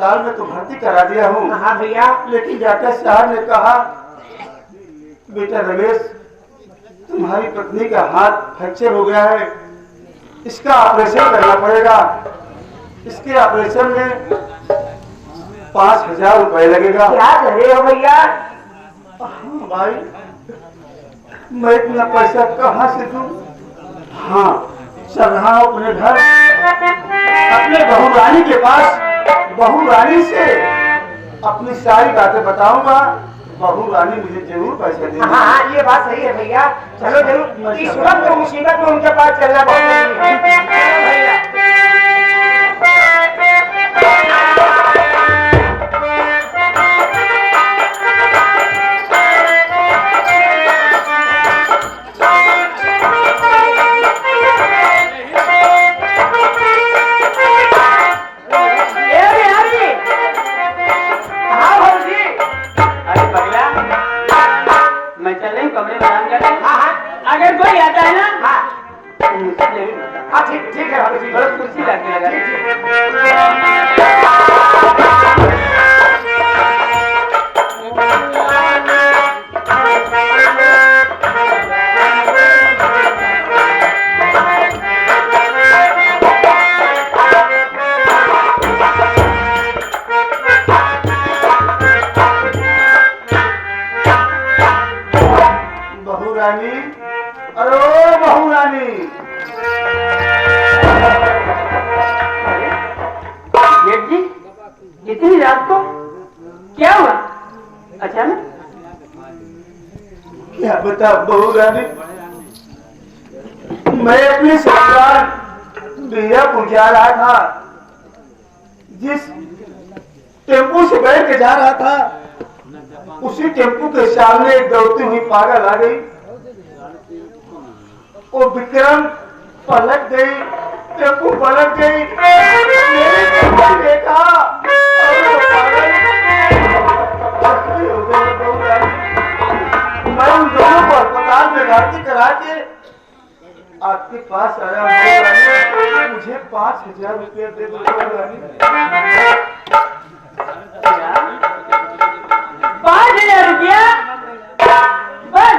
अस्पताल में तो भर्ती करा दिया हूँ। हाँ भैया। लेकिन डॉक्टर साहब ने कहा बेटा रमेश तुम्हारी पत्नी का हाथ फ्रैक्चर हो गया है, इसका ऑपरेशन करना पड़ेगा। इसके ऑपरेशन में 5,000 रुपए लगेगा। क्या कह रहे हो भैया? भाई मैं इतना पैसा कहाँ से दूं? हाँ चल रहा हूँ अपने घर, अपने बहू रानी के पास। बहू रानी से अपनी सारी बातें बताऊंगा। बहू रानी मुझे जरूर पैसा देगी। हाँ ये बात सही है भैया। चलो जरूर, इस वक्त तो मुसीबत में उनके पास चलना बहुत जरूरी है भैया। अगर कोई आता है ना, हाँ ठीक ठीक है जी, बड़ा कुर्सी लगने लगा। बहू रानी, अरे बहू रानी, जेठ जी इतनी रात को क्या हुआ अचानक? क्या बता बहू रानी, मैं अपनी ससुराल बीरापुर जा रहा था। जिस टेम्पू से बैठ के जा रहा था, उसी टेम्पू के सामने एक दौड़ती हुई पागल आ गई। वो विक्रम पलट गई, टेम्पू पलट गई। मेरे टेम्पू देखा और वो पागल जख्मी हो गई। बहू रानी, मैं उन दोनों को अस्पताल में भर्ती करा के आपके पास आया। बहू रानी, मुझे 5,000 रुपये दे दो। बहू रानी, 5,000 रुपया बस?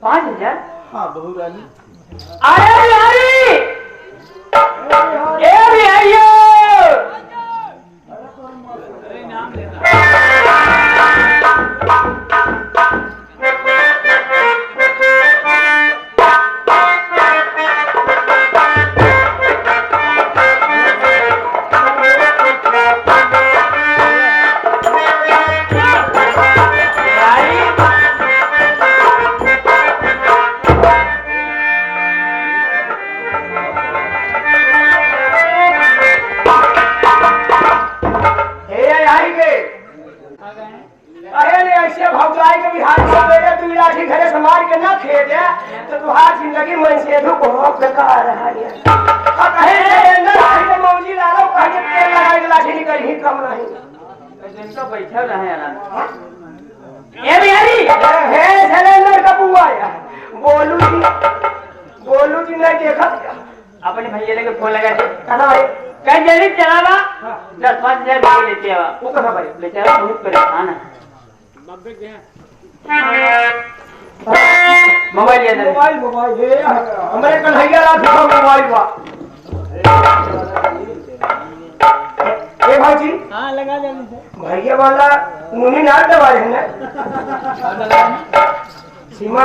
5,000? हाँ बहू रानी। अरे बिहारी, ए बिहारियो, तो तुम्हारी जिंदगी मन से बहुत बेकार है। मौजी डालो कहीं तेल लगाए लाठी निकल ही कम नहीं। तो बैठा रहे आराम। ए बिहारी, हे सिलेंडर का बुआ बोलू जी नहीं देखा अपने भैया लेके फोन लगा दे। कहा भाई कहीं जल्दी चलावा, 10-5,000 रुपये लेते आवा। वो कहा भाई बेचारा बहुत परेशान है। मोबाइल मोबाइल हमारे कन्हैया लाल था मोबाइल बा। ए भाई जी, हाँ लगा जल्दी से। भैया वाला नूनी नार दबा रहे हैं सीमा।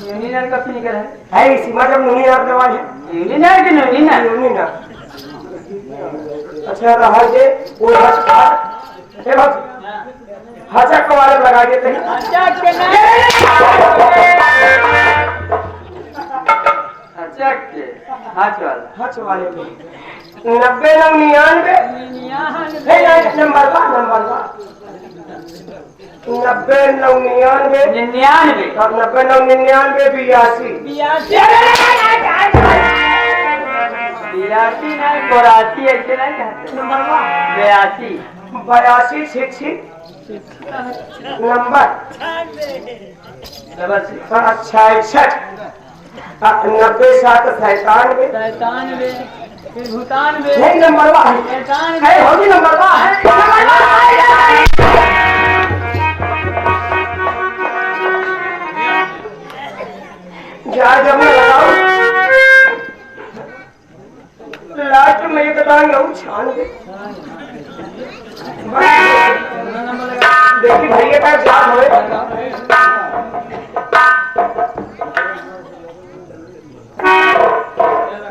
यूनी नार कब से निकल है सीमा जब नूनी नार दबा है। यूनी नार के नूनी नार? नूनी नार। अच्छा रहा जे वो हाचा कवाले लगा देते हैं। अच्छा के हाच वाले पे 90-99 नंबर बा 90-99 82 नहीं 82 ऐसे नहीं कहते। 82 66 नंबर 66 90 7 97 फिर भूटान में नहीं नंबरवा है भूटान है होगी नंबरवा है जा जब मैं लगाऊं लास्ट में ये बताएंगे वो छान दे देखी भैया का याद होए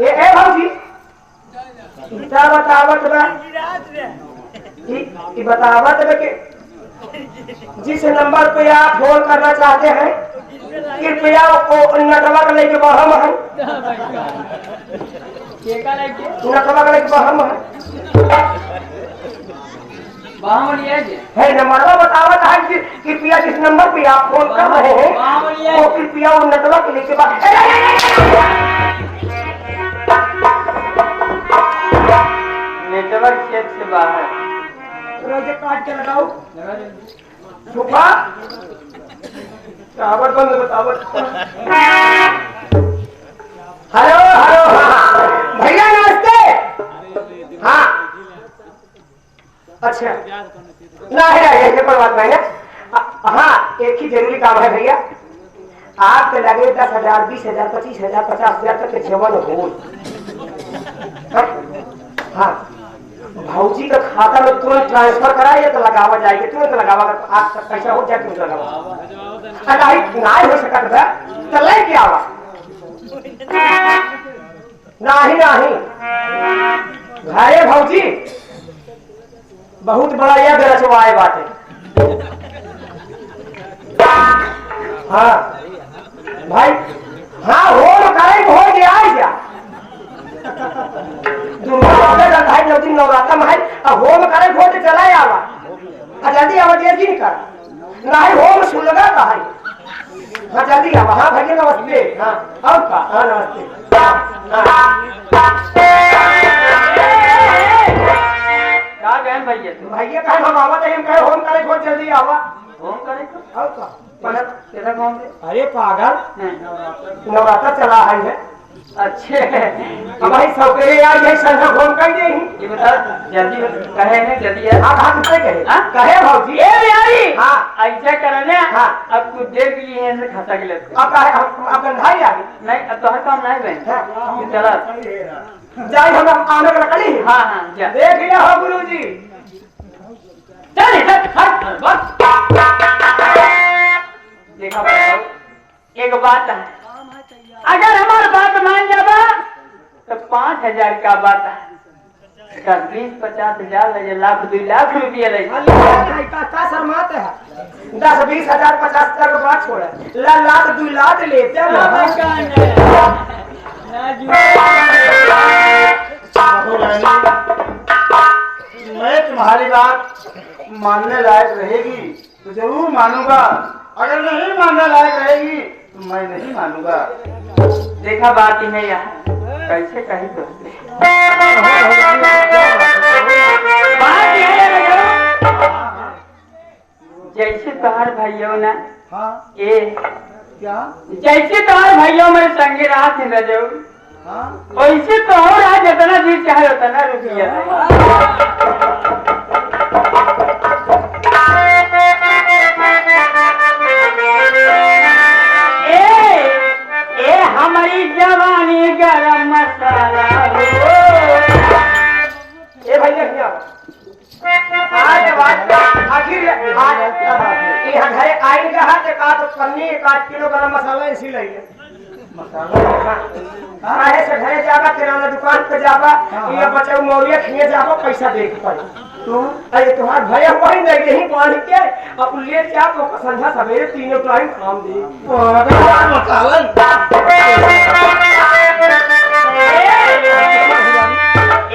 ए भाजी इतना बतावत बा कि बतावत बा कि जिस नंबर पे आप फोन करना चाहते हैं कृपया वो नेटवर्क लेके बहम है नेटवर्क लेके बहम है नंबर बतावत है कि कृपया जिस नंबर पे आप फोन कर रहे हैं वो कृपया वो नेटवर्क लेके नेटवर्क क्षेत्र से बाहर रोजे काट के लगाओ छुपा टावर बंद बतावत हेलो हेलो हाँ भैया नमस्ते हाँ अच्छा नहीं ऐसे कोई बात नहीं है हाँ एक ही जरूरी काम है भैया आपके लगे 10,000 20,000 25,000 50,000 तक के जेवन हो हाँ भाऊजी का खाता में तुरंत ट्रांसफर कराइए तो लगावा जाएगी तुरंत लगावा आज तक पैसा हो जाए तुरंत लगावा नहीं हो सकता था तो ले क्या आवा नहीं नहीं घरे भाऊजी बहुत बड़ा यह रचवाए बात है हाँ भाई हाँ हो करे हो गया क्या दुर्गा नौ दिन नवरात्र में है अब होम करे हो तो चला आवा जल्दी आवा जल्दी नहीं कर नहीं होम सुलगा का है हाँ जल्दी आवा हाँ भैया नमस्ते हाँ अब का हाँ नमस्ते का गए भैया तू भैया कहे हम आवा तो हम कहे होम करे हो जल्दी आवा होम करे तो अब का तेरा कौन है अरे पागल नवरात्र चला है अच्छे अब भाई सौकरे यार यही संख्या फोन कर दे ये बता जल्दी कहे ना जल्दी है आप हाथ पे कहे हाँ? कहे भाजी ए बिहारी हाँ ऐसा करने हाँ। अब कुछ देर के लिए ऐसे खाता के लेते अब कहे आप गंधाई आ गई नहीं अब तो हर काम नहीं बहन ये चला जाए हम आने का लकड़ी हाँ हाँ जा देख लिया हो गुरुजी चल हट बस देखा बताओ एक बात है अगर हमारी बात मान जाबा तो 5,000 का बात है 10-20-50,000 लगे लाख 2 लाख रुपये लगे का शर्मात है 10-20,000 50,000 का बात छोड़ लाख 2 लाख लेते हैं मैं तुम्हारी बात मानने लायक रहेगी तो जरूर मानूंगा अगर नहीं मानने लायक रहेगी तो मैं नहीं मानूंगा देखा बात ही है यहाँ कैसे कही तो बात ये है जैसे तुम्हारे भाइयों ना हाँ ए क्या जैसे तुम्हारे भाइयों मेरे संगे रात में रजो हाँ वैसे तो हो रहा जितना भी चाहे उतना रुपया हमारी जवानी गरम मसाला हो ए भैया क्या आज बात आखिर आज यहाँ घरे आइन का हाथ का तो पन्नी 1 किलो गरम मसाला इसी लगे काहे से घरे जाबा किराना दुकान पे जाबा ये बच्चा मौलिया खिए जाबा पैसा दे के पड़ी तू अरे तुम्हार भैया वही नहीं यही पान के अब ले जा तो संध्या सवेरे 3 टाइम काम दे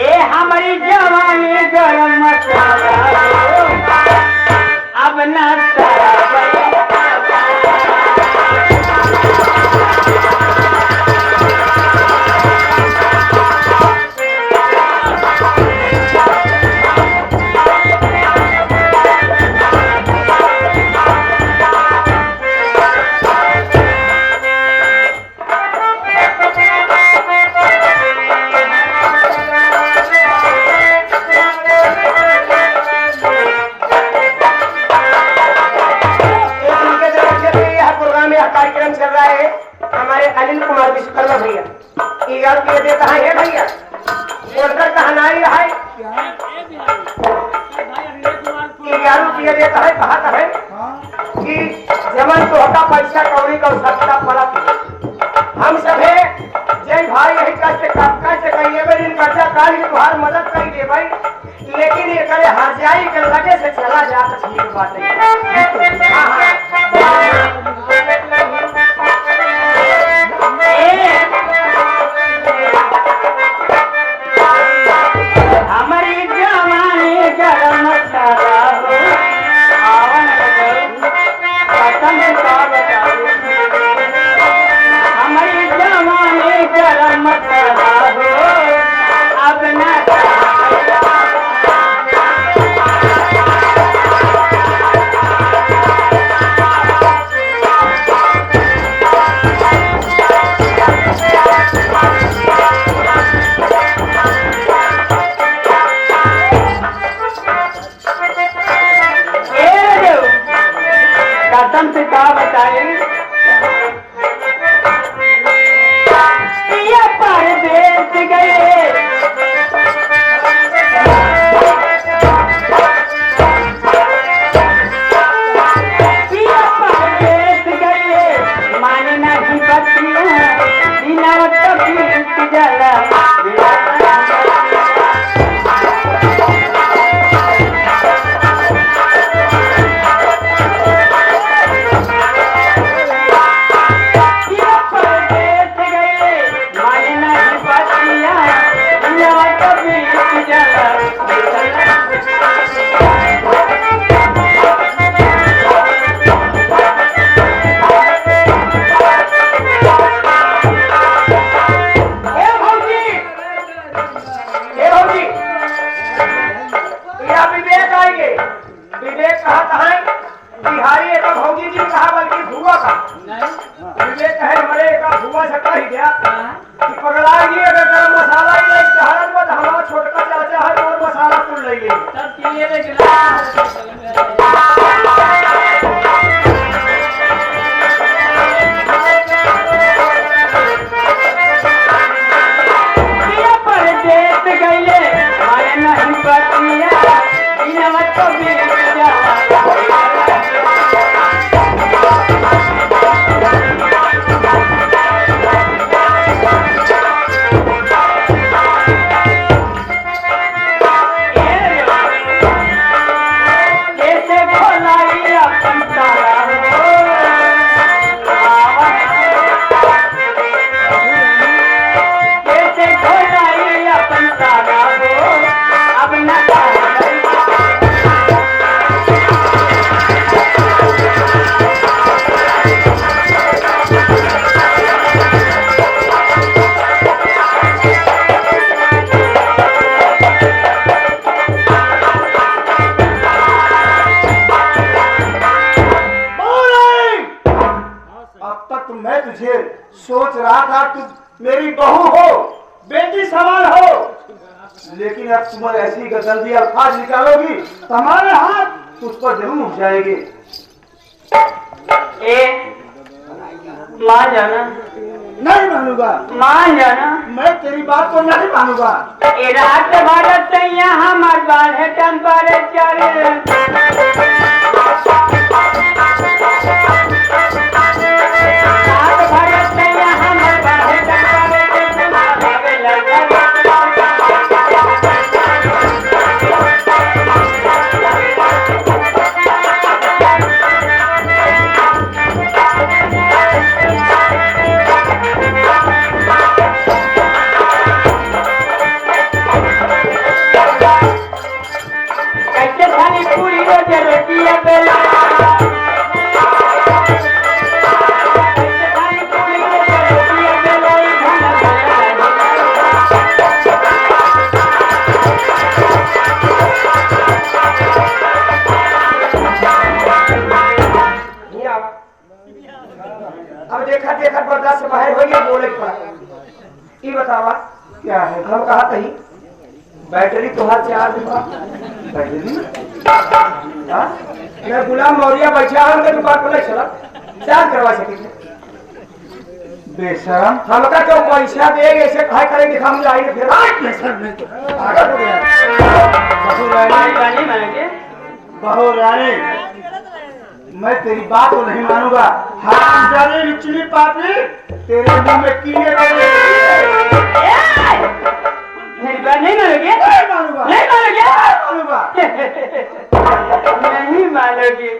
ए हमारी जवानी गरम मसाला अब ना कार्यक्रम चल रहा है हमारे अनिल कुमार विश्वकर्मा भैया 11 रुपये देता है भैया बोलकर कहना है 11 रुपये देता है कहा है कि जमन तो होता पैसा कौड़ी का सत्ता पड़ा हम सभे जय भाई यही कष्ट कहिए भाई इन कर्जा काल की तुम्हार मदद कर दे भाई लेकिन ये करे हर जाई के लगे से चला जा ठीक बात हमारी जवानी गरम मसाला हो आवन पसंद का बताओ हमारी जवानी गरम मसाला हो अब ना कसम से क्या बताए ये परदेस गए माने नहीं बच्चियां बिना तबीयत जला सोच रहा था तुम मेरी बहू हो बेटी समान हो लेकिन अब तुम ऐसी गंदी अल्फाज निकालोगी तुम्हारे हाथ उस पर जरूर उठ जाएंगे। मान जाना नहीं मानूंगा मान जाना मैं तेरी बात को नहीं मानूंगा। ये रात भारत यहाँ हमारे बाल है टेम्परेचर अब देखा देखा बर्दाश्त से बाहर हो गया बोले पड़ा ये बतावा क्या है हम कहा कहीं बैटरी तुम्हारा चार्ज हुआ बैटरी मैं गुलाम मौर्य बैठा हूँ दुकान पर नहीं चला चार करवा सके बेशरम हमका क्यों पैसा दे ऐसे कहा करेंगे हम जाएंगे फिर नहीं मानेंगे। बहू रानी मैं तेरी बात को नहीं मानूंगा। हम जाने निचली पापी तेरे मुंह में कीड़े मेरी बात नहीं मानोगे? नहीं मानूंगा। नहीं मानोगे? मानूंगा। नहीं मानोगे?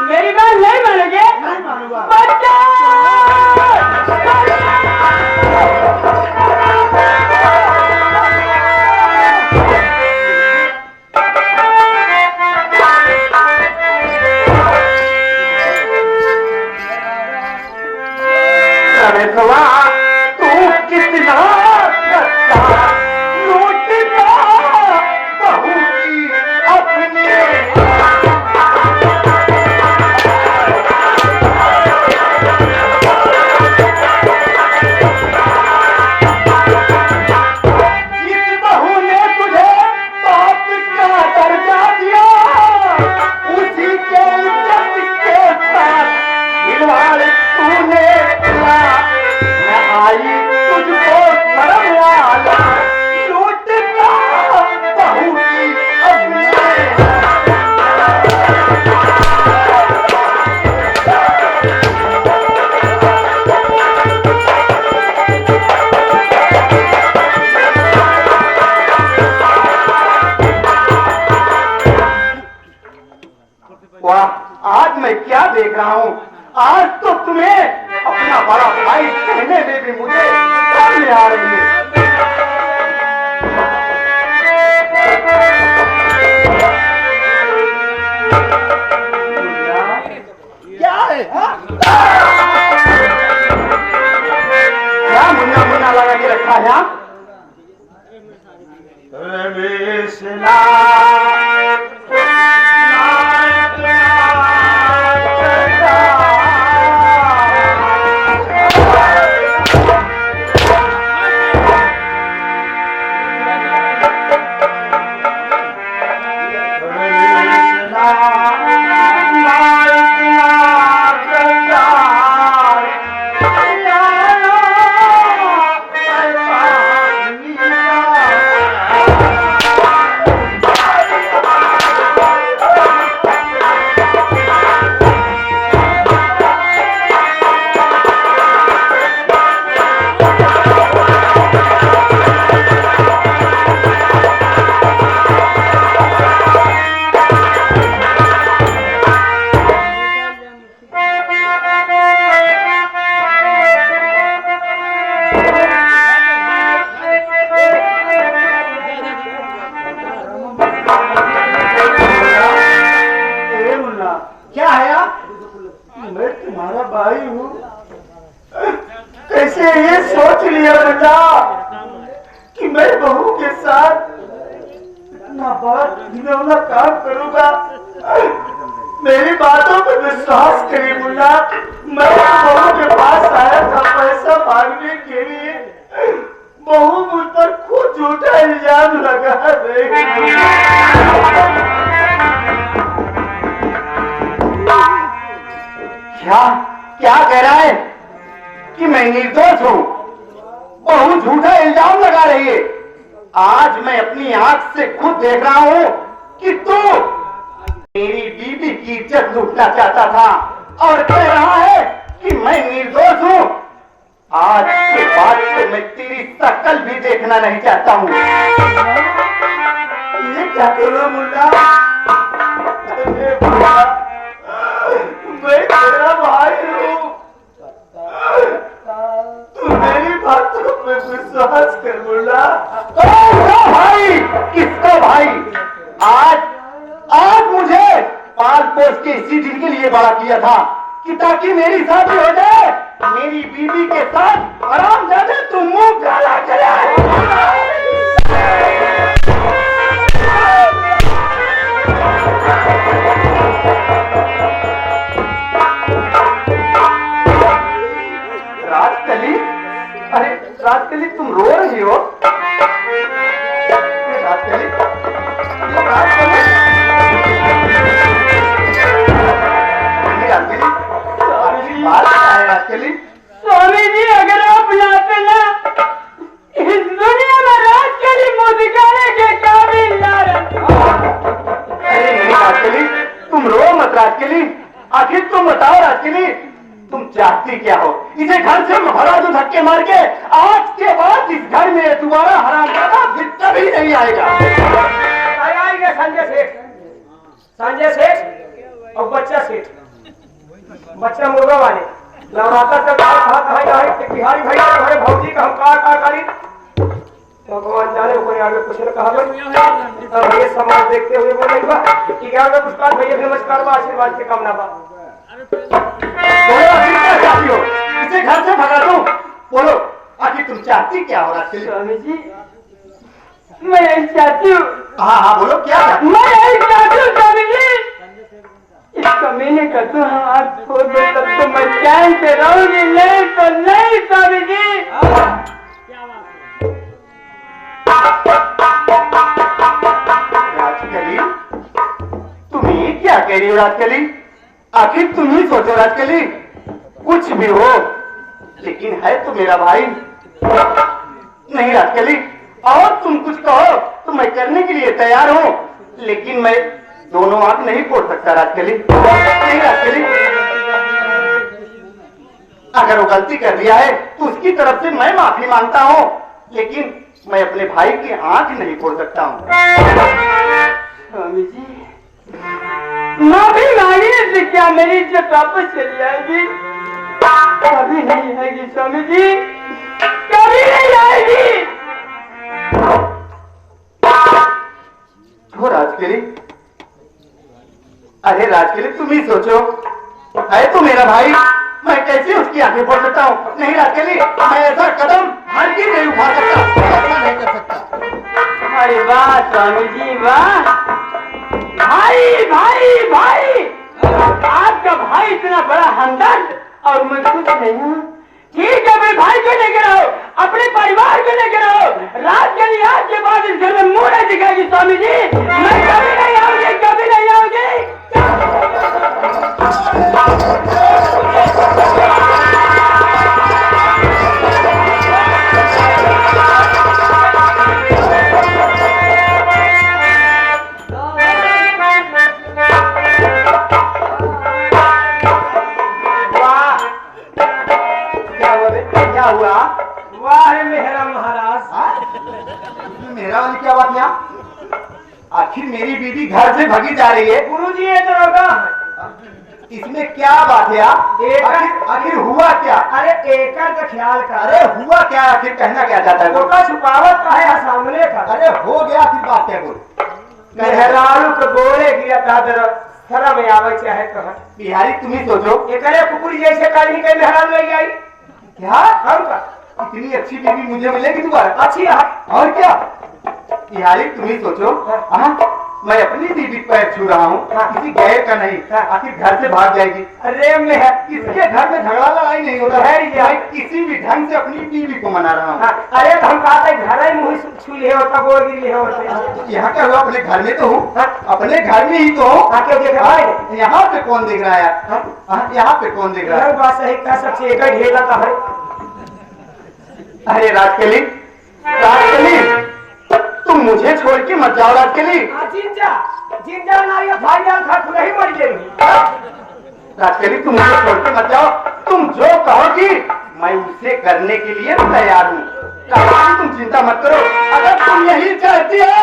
मेरी बात नहीं मानोगे? नहीं मानूंगा। बच्चा! अरे सवा तू कितना लूटता बहू की अपनी। जिस बहू ने तुझे बाप का दर्जा दिया उसी के इज्जत के साथ खिलवाड़ तूने किया। मैं आई तुझको शर्म वाला लूटता बहू की अपनी। वाह आज मैं क्या देख रहा हूँ। आज तो तुम्हें अपना बड़ा भाई कहने में भी मुझे सामने आ रही है। क्या है क्या मुन्ना मुन्ना लगा के रखा है यहाँ? क्या है आप? मैं तुम्हारा भाई हूँ। कैसे ये सोच लिया बेटा कि मैं बहू के साथ इतना बड़ा घिनौना काम करूंगा? मेरी बातों पर विश्वास करिए मुन्ना। मैं बहू के पास आया था पैसा मांगने के लिए। बहू मुझ पर खुद झूठा इल्जाम लगा रही। क्या क्या कह रहा है कि मैं निर्दोष हूँ? बहू झूठा इल्जाम लगा रही है। आज मैं अपनी आंख से खुद देख रहा हूँ कि तू मेरी बीबी की इज्जत लूटना चाहता था और कह रहा है कि मैं निर्दोष हूँ। आज के बाद से मैं तेरी शकल भी देखना नहीं चाहता हूँ। ये क्या करो मुन्ना? अरे भैया, मैं तेरा भाई हूँ। तू मेरी बातों पे विश्वास कर मुन्ना। कौन भाई? किसका भाई? आज मुझे पाल पोस के इसी दिन के लिए बड़ा किया था कि ताकि मेरी शादी हो जाए, मेरी बीवी के साथ आराम जाने तू मुंह काला चला। राजकली, अरे राजकली तुम रो रही हो? राजकली, राजकली, राजकली, राजकेली, आखिर तुम बताओ राजकेली, तुम चाहती क्या हो? इसे घर से भगा दो धक्के मार के, आज के बाद इस घर में तुम्हारा हरामजादा फिर कभी नहीं आएगा। आएंगे संजय सेठ और बच्चा सेठ, बच्चा मुर्गा वाले नवरात्र से बिहारी भैया हमारे भौजी का हम का करी भगवान जाने कोई आगे कुछ न कहा। अब ये समाज देखते हुए बोले कि क्या नमस्कार भैया, नमस्कार बा, आशीर्वाद के कामना बा। बोलो आखिर क्या चाहती हो? इसे घर से भगा दो। बोलो आखिर तुम चाहती क्या हो राजकेली? स्वामी जी, मैं यही चाहती हूँ। हाँ हाँ बोलो क्या चाहती हो? मैं यही चाहती हूँ स्वामी जी, इस कमीने का तो हम हाथ छोड़ दो तब तो मैं चैन से रहूंगी, नहीं तो नहीं स्वामी जी। राजकेली, तुम ये क्या कह रही हो राजकेली? आखिर तुम ही सोचो राजकेली, कुछ भी हो लेकिन है तो मेरा भाई। नहीं राजकेली, और तुम कुछ कहो तो मैं करने के लिए तैयार हूँ, लेकिन मैं दोनों आंख नहीं फोड़ सकता राजकेली। नहीं राजकेली, अगर वो गलती कर दिया है तो उसकी तरफ से मैं माफी मांगता हूँ, लेकिन मैं अपने भाई की आंख नहीं फोड़ सकता हूँ। स्वामी जी, माफी मांगने से क्या मेरी इज्जत वापस चली आएगी? कभी नहीं आएगी स्वामी जी, कभी नहीं आएगी। हो राजकेली, अरे राजकेली तुम ही सोचो, है तो मेरा भाई, मैं कैसे उसकी आंखें फोड़ सकता हूँ? नहीं राजकेली, मैं ऐसा कदम हर की नहीं उठा सकता, ऐसा नहीं कर सकता। अरे वाह स्वामी जी वाह, भाई भाई भाई, आपका भाई इतना बड़ा हमदर्द और मैं कुछ नहीं हूँ। ठीक है, अपने भाई को लेकर आओ, अपने परिवार को लेकर आओ। रात के लिए आज के बाद इस घर में मुंह नहीं दिखाएगी स्वामी जी, मैं कभी नहीं आऊंगी, कभी नहीं आऊंगी। क्या हुआ? वाह मेहरा महाराज, मेरा वाली क्या बात यहाँ? आखिर मेरी बीवी घर से भगी जा रही है, गुरुजी ये तो रोका है। इसमें क्या बात है? आखिर हुआ क्या? अरे एकर का ख्याल कर, अरे हुआ क्या? आखिर कहना क्या चाहता है? छोटा छुपावत का है सामने का। अरे हो गया, आखिर बात क्या बोल? मेहरारू को बोले गिरा था थरा में आवे चाहे तो बिहारी तुम ही सोचो, एकरे कुकुरी जैसे कल ही कहीं मेहरान ले आई क्या हम का इतनी अच्छी बीवी मुझे मिलेगी दोबारा? अच्छी है। और क्या बिहारी तुम ही सोचो, हाँ मैं अपनी बीवी पैर छू रहा हूँ, किसी गैर का नहीं, आखिर घर से भाग जाएगी। अरे मैं इसके घर में झगड़ा लड़ाई नहीं होता है, मैं किसी भी ढंग से अपनी बीवी को मना रहा हूँ। अरे तो हम कहते घर ही मुँह छू लिए होता बोल गिरी होता। यहाँ क्या हुआ? अपने घर में तो हूँ, अपने घर में ही तो हूँ। क्यों देख रहा है? यहाँ पे कौन देख रहा है? यहाँ पे कौन देख रहा है? बात सही का सबसे एक ढेला का है। अरे राजकेली, राजकेली तुम मुझे छोड़ के मत जाओ राजकेली। जिंजा जिंजा नारिया भाई जान खा खुद ही मर गई। राजकेली तुम मुझे छोड़ के मत जाओ, तुम जो कहोगी मैं उसे करने के लिए तैयार हूँ। तुम चिंता मत करो, अगर तुम यही चाहती हो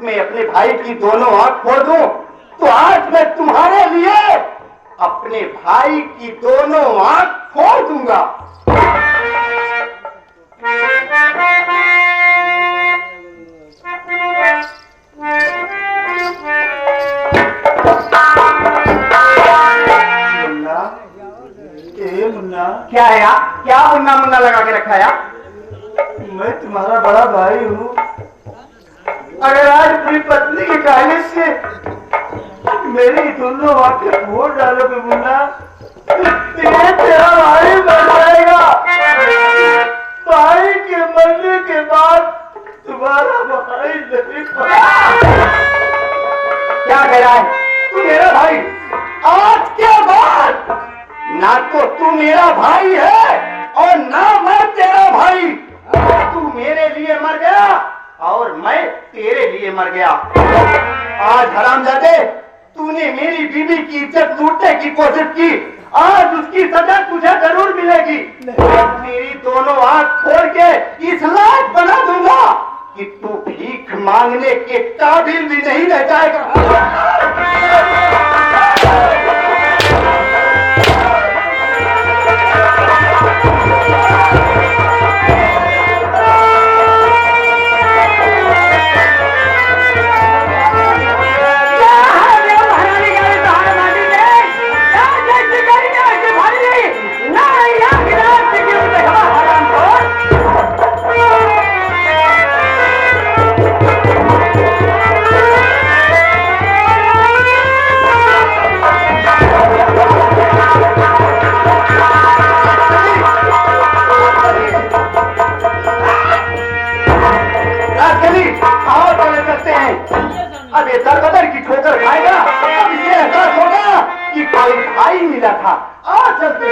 मैं अपने भाई की दोनों आंख फोड़ दूं, तो आज मैं तुम्हारे लिए अपने भाई की दोनों आंख फोड़ दूंगा। मुन्ना, क्या है यार? क्या मुन्ना मुन्ना लगा के रखा है? मैं तुम्हारा बड़ा भाई हूँ, अगर आज अपनी पत्नी के कहने से मेरी दोनों आंखें फोड़ डालोगे मुन्ना, तेरा भाई मर जाएगा। भाई के मरने के बाद तुम्हारा भाई नहीं क्या कह रहा है? तू मेरा भाई आज के बाद ना तो तू मेरा भाई है और ना मैं तेरा भाई। तू मेरे लिए मर गया और मैं तेरे लिए मर गया। आज हरामजादे तूने मेरी बीवी की इज्जत लूटने की कोशिश की, आज उसकी सजा तुझे जरूर मिलेगी। तेरी दोनों आंख खोल के इस लायक बना दूंगा कि तू भीख मांगने के काबिल भी नहीं रह जाएगा। अब ये दरबदर की ठोकर खाएगा, अब इसे एहसास होगा कि कोई भाई मिला था। आ चलते